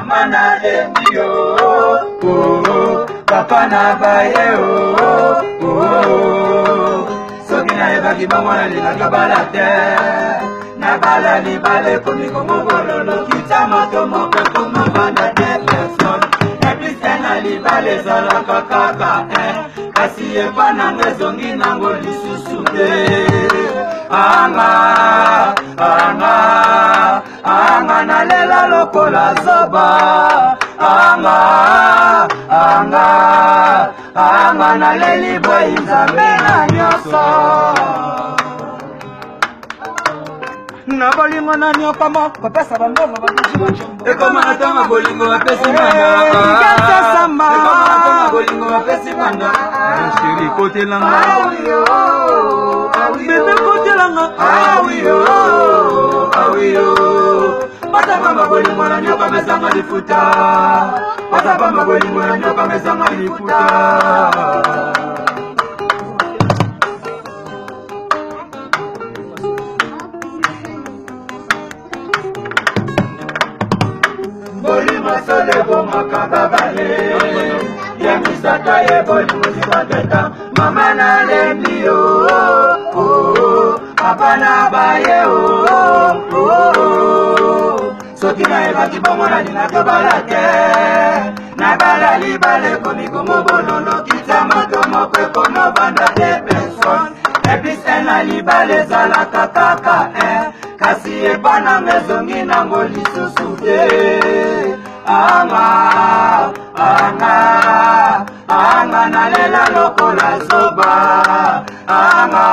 mama na lemio, papa na baye soki na ebaki bamwana linga balate na bala libale komi komo bololo kita moto moko komo banda de personne epise na libale ezalaka kaka kasi epa nanga ezongi nango lisusu te anga nalela lokola zoba anga naleli boyi nzambe na nyonso na bolingo na nyokama kopesa bambongo babishi bachombo ekoma natanga bolingo bapesi manga ekoma natanga bolingo bapesi manga shiri kotelanga bebe kotelanga awiyo Patapamba bolingo na nyoka mesanga lifuta Patapamba bolingo na nyoka mesanga lifuta Bolingo sole bomaka babale Ya misaka ye bolingo zibaketa Mama na lemio Papa na baye soki na ebaki bomona linaka balate na bala libale komi komo bololo kita moto moko ekomo banda de personne epise na libale ezalaka kaka kasi epa nanga ezongi nango lisusu te anga nalela lokola zoba anga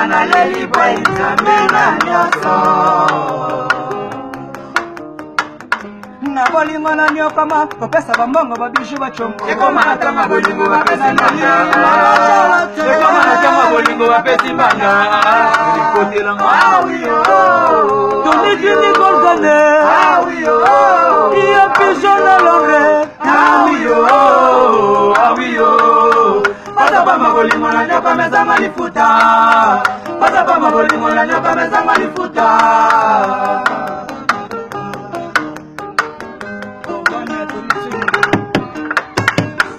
naleli boyi nzambe na nyonso na bolingo na nyokama kopesa bambongo babiju bachombo ekoma natanga bolingo bapesi mbanga ekoma natanga bolingo bapesi mbanga kotelanga tonitini kolgane iya piso na longe awiyo Patapamba bolingo na nyoka mesanga lifuta Patapamba bolingo na nyoka mesanga lifuta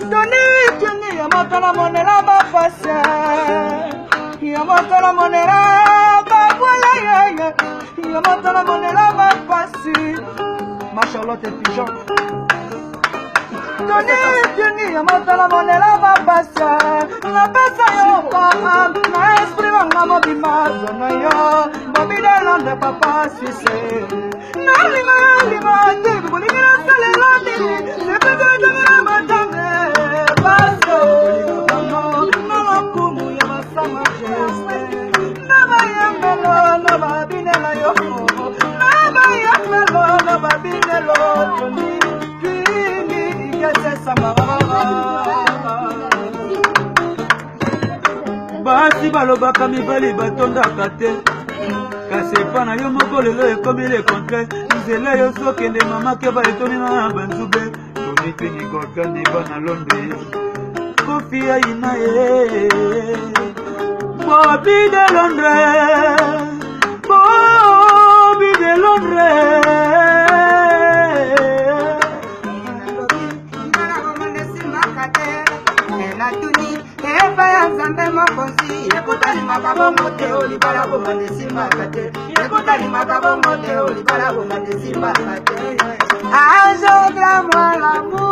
Doni ya motala monela bafase Ya motala monela babwala Ya motala monela bafasi Ma Charlotte Pigeon Toni ya motala monela babasa na pesa yo kwa na esprit wanga mobima zono yo mobile lande papa suisse na lima te bolingi na salela mini se pete na matane baso na makumu ya masama jeste na bayamelo na babinela yo na bayamelo na babinelo Toni basi balobaka mibali batondaka te kasi epa na yo moko lelo ekomi le contraire nzela yo sokende mamake baetoninga na banzube tonitini kokani bana lombe kofi ayina ye bobi de Londres Nzambe mokonzi ekutali makabo mote olibala bonga ndesimba kate ekutali makabo mote olibala bonga ndesimba kate azogra mwalamu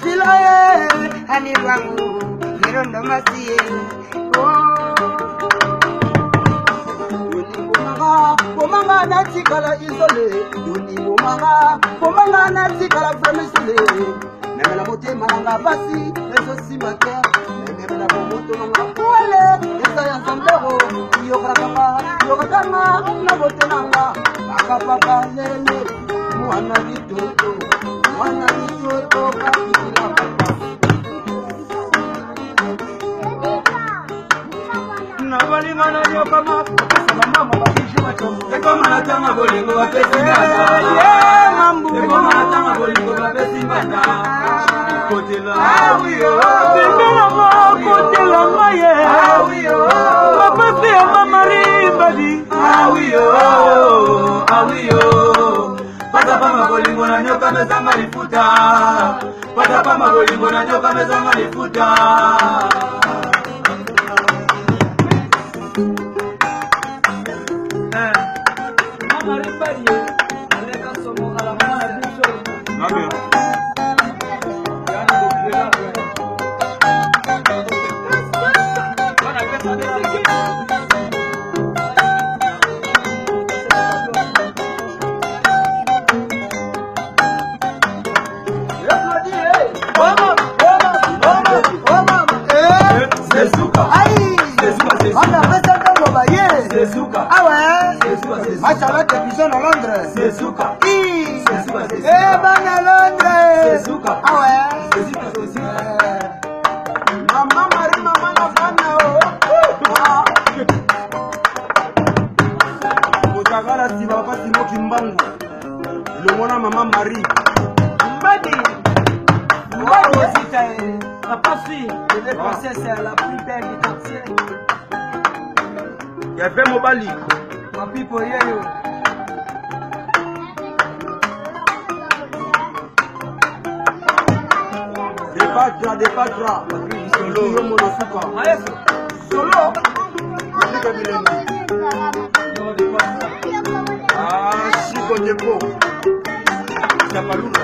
siloye ani wangu mirondo masiye Komanga natikala isole komanga natikala fremisile Nemela motema nanga basi ezo simaka Nemela moto nanga kuele esa ya Nzambero yokatanga na bote nanga akapapa nene mwana bitoto kakikila papa na bolingo na nyokama mama babiju bachombo ekoma natanga bolingo bapesi ngaka mambu ekoma natanga bolingo bapesi mbanda kotela bibela mo kotela maye bapesi ya mama rimbadi awiyo bolingo na nyoka mezanga lifuta. Pata pamba bolingo na nyoka mezanga lifuta. Mama ripari aleka somo ala mama na bisho. Amen. Machala télévision à Londres. C'est Souka. Ben à Londres. C'est Souka. Ah ouais. C'est Souka, c'est Souka. Maman Marie, maman la fana. Motagala si papa Timo Kimbangu. Le mona maman Marie. Mbadi. Mbadi aussi papa fille. Je vais passer c'est la plus belle du quartier. Il y avait Mobali. Papi pour yo. Des patra. Solo. Solo. Ah, Chico Depo. Chapaluka.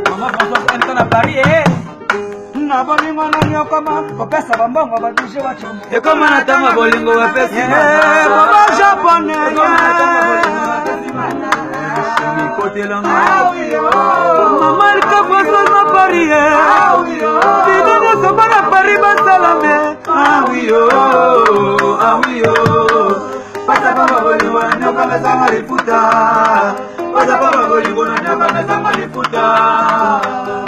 Maman Françoise, elle est à Paris. Na bolingo na nyokoma kopesa bambongo baduje wacho Ekoma na tama bolingo wa pesi baba japonais Maman Kafoso na Paris Bidene soba na Paris basalame Ah oui oh Pasa baba bolingo na nyoka mezanga lifuta Pasa baba bolingo na nyoka mezanga lifuta